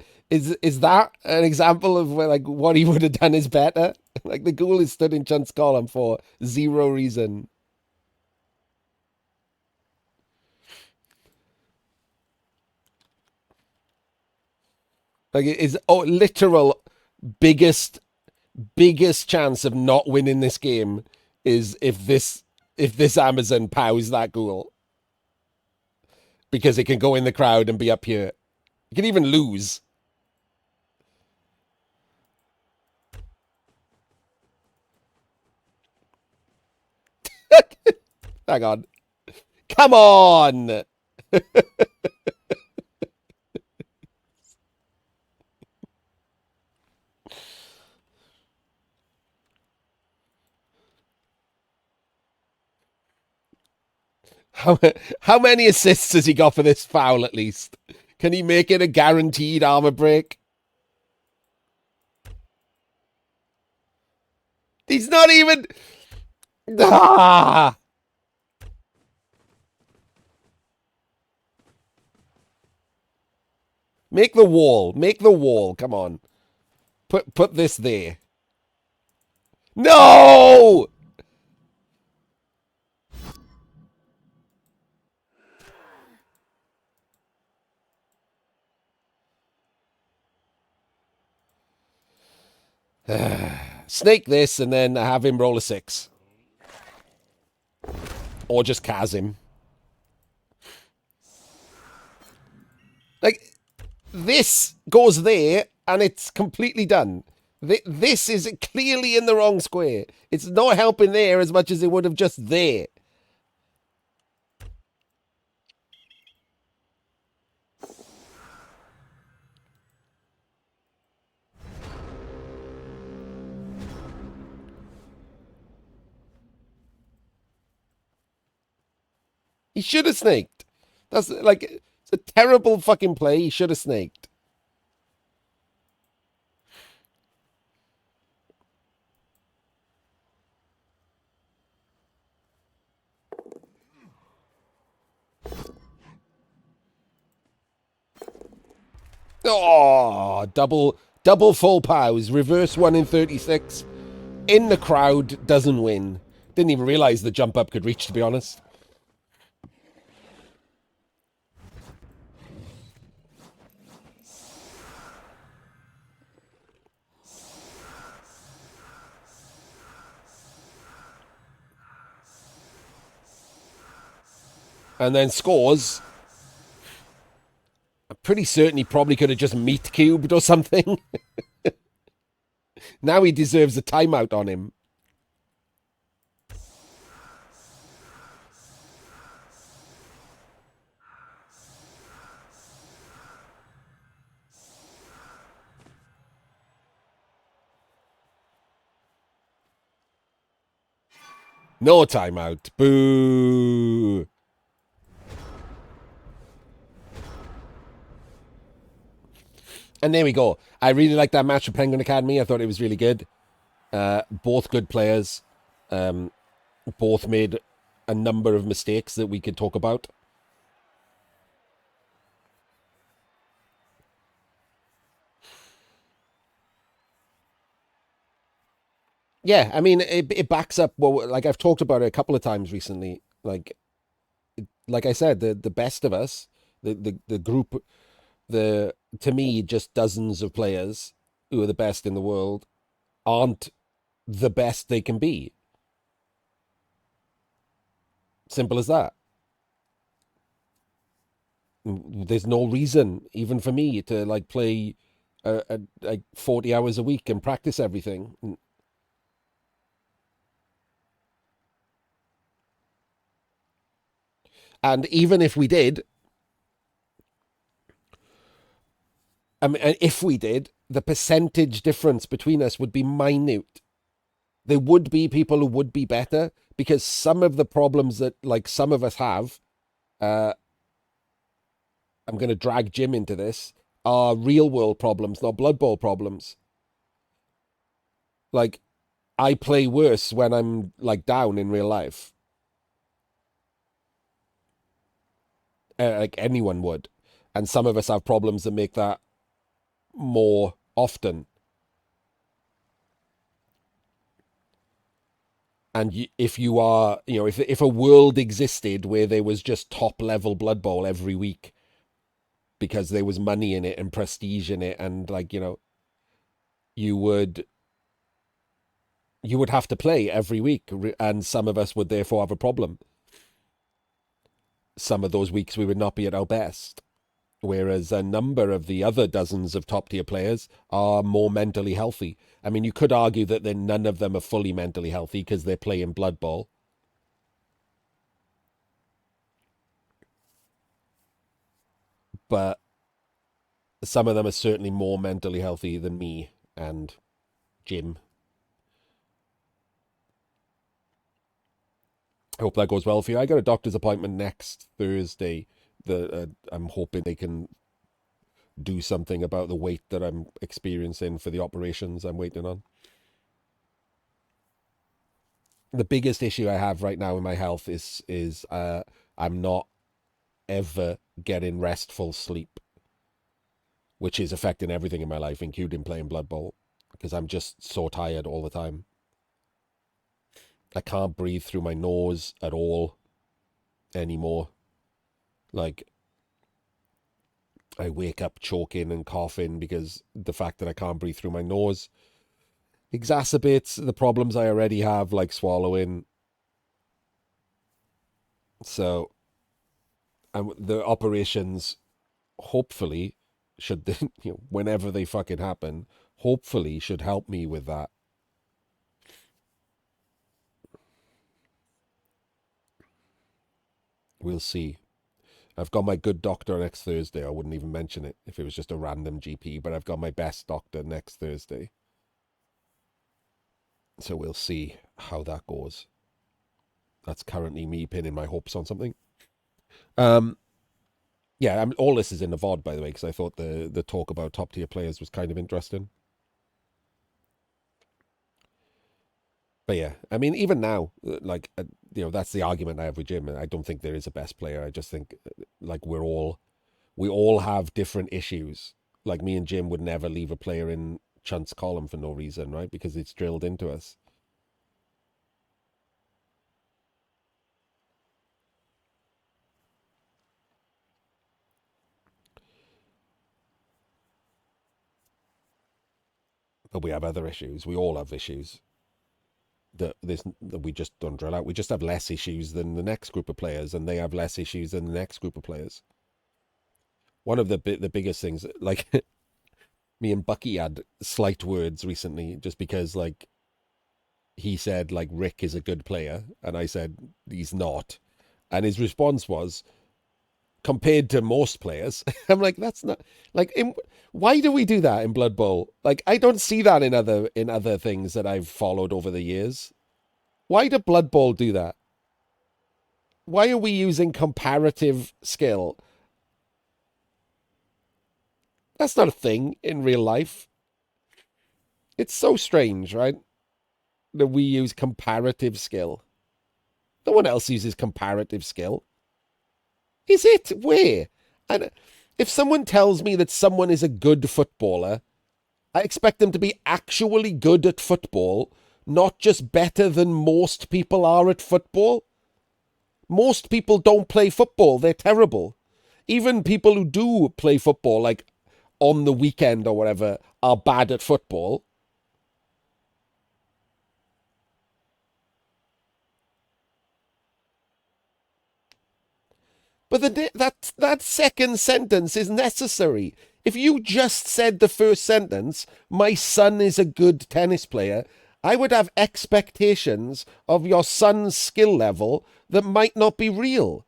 that an example of where, like, what he would have done is better? Like, the ghoul is stood in Chunt's column for zero reason. Like, it is literal biggest chance of not winning this game is if this Amazon pows that ghoul, because it can go in the crowd and be up here. You can even lose. Hang on. Come on. How, how many assists has he got for this foul at least? Can he make it a guaranteed armor break? He's not even. Ah! Make the wall. Make the wall. Come on. Put this there. No! Snake this and then have him roll a 6. Or just Kaz him. Like, this goes there and it's completely done. This is clearly in the wrong square. It's not helping there as much as it would have just there. He should have snaked. That's like, it's a terrible fucking play. He should have snaked. Oh, double full pows. Reverse 1 in 36. In the crowd, doesn't win. Didn't even realize the jump up could reach, to be honest. And then scores. I'm pretty certain he probably could have just meat cubed or something. Now he deserves a timeout on him. No timeout. Boo. And there we go. I really liked that match with Penguin Academy. I thought it was really good. Both good players. Um, both made a number of mistakes that we could talk about. Yeah, I mean, it backs up. Well, like I've talked about it a couple of times recently. Like I said, the best of us, the group, the to me, just dozens of players who are the best in the world aren't the best they can be. Simple as that. There's no reason, even for me, to like play like 40 hours a week and practice everything. And even if we did, I mean, if we did, the percentage difference between us would be minute. There would be people who would be better because some of the problems that like some of us have, uh, I'm going to drag Jim into this, are real world problems, not Blood Bowl problems. Like I play worse when I'm like down in real life, like anyone would, and some of us have problems that make that more often. And if you are, if a world existed where there was just top level Blood Bowl every week because there was money in it and prestige in it, and like you would you would have to play every week, and some of us would therefore have a problem. Some of those weeks we would not be at our best. Whereas a number of the other dozens of top tier players are more mentally healthy. I mean, you could argue that then none of them are fully mentally healthy because they're playing Blood Bowl. But some of them are certainly more mentally healthy than me and Jim. I hope that goes well for you. I got a doctor's appointment next Thursday. I'm hoping they can do something about the wait that I'm experiencing for the operations I'm waiting on. The biggest issue I have right now in my health is I'm not ever getting restful sleep, which is affecting everything in my life, including playing Blood Bowl, because I'm just so tired all the time. I can't breathe through my nose at all anymore. Like I wake up choking and coughing because the fact that I can't breathe through my nose exacerbates the problems I already have, like swallowing. So the operations, hopefully, should whenever they fucking happen, hopefully should help me with that. We'll see. I've got my good doctor next Thursday. I wouldn't even mention it if it was just a random GP, but I've got my best doctor next Thursday. So we'll see how that goes. That's currently me pinning my hopes on something. Um, yeah, all this is in the VOD, by the way, because I thought the talk about top tier players was kind of interesting. But yeah, I mean, even now, that's the argument I have with Jim. I don't think there is a best player. I just think like we all have different issues. Like me and Jim would never leave a player in Chunt's column for no reason, right? Because it's drilled into us. But we have other issues. We all have issues that we just don't drill out. We just have less issues than the next group of players, and they have less issues than the next group of players. One of the biggest things, like me and Bucky had slight words recently, just because like he said like Rick is a good player, and I said he's not, and his response was, compared to most players. I'm like, that's not like why do we do that in Blood Bowl? Like I don't see that in other things that I've followed over the years. Why did Blood Bowl do that? Why are we using comparative skill? That's not a thing in real life. It's so strange, right? That we use comparative skill. No one else uses comparative skill. Is it? Where? And if someone tells me that someone is a good footballer, I expect them to be actually good at football, not just better than most people are at football. Most people don't play football. They're terrible. Even people who do play football, like on the weekend or whatever, are bad at football. But that second sentence is necessary. If you just said the first sentence, my son is a good tennis player, I would have expectations of your son's skill level that might not be real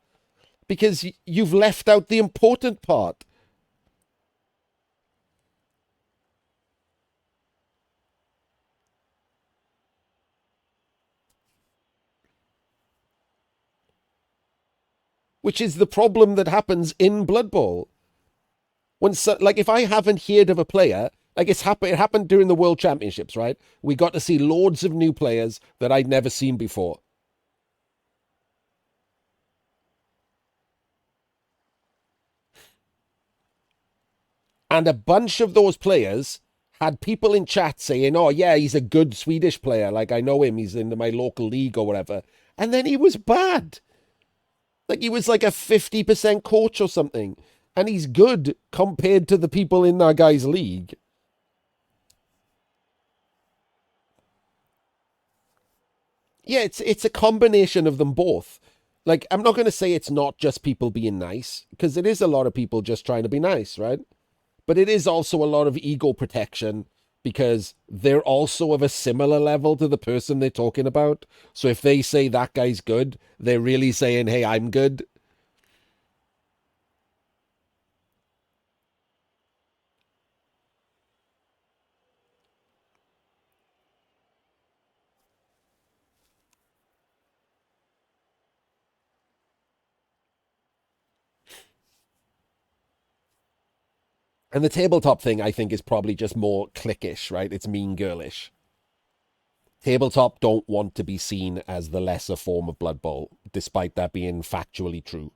because you've left out the important part. Which is the problem that happens in Blood Bowl. When like if I haven't heard of a player, like it happened during the World Championships, right? We got to see loads of new players that I'd never seen before. And a bunch of those players had people in chat saying, "Oh yeah, he's a good Swedish player. Like I know him. He's in my local league or whatever." And then he was bad. Like he was like a 50% coach or something. And he's good compared to the people in that guy's league. Yeah, it's a combination of them both. Like I'm not going to say it's not just people being nice because it is a lot of people just trying to be nice, right? But it is also a lot of ego protection because they're also of a similar level to the person they're talking about. So if they say that guy's good, they're really saying, "Hey, I'm good." And the tabletop thing, I think, is probably just more cliquish, right? It's mean girlish. Tabletop don't want to be seen as the lesser form of Blood Bowl, despite that being factually true.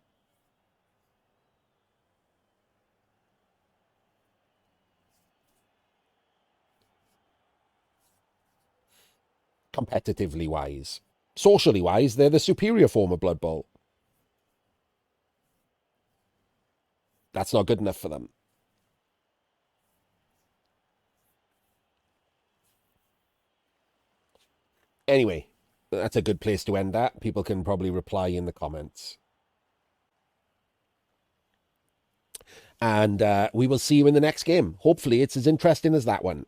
Competitively wise. Socially wise, they're the superior form of Blood Bowl. That's not good enough for them. Anyway, that's a good place to end that. People can probably reply in the comments. And we will see you in the next game. Hopefully, it's as interesting as that one.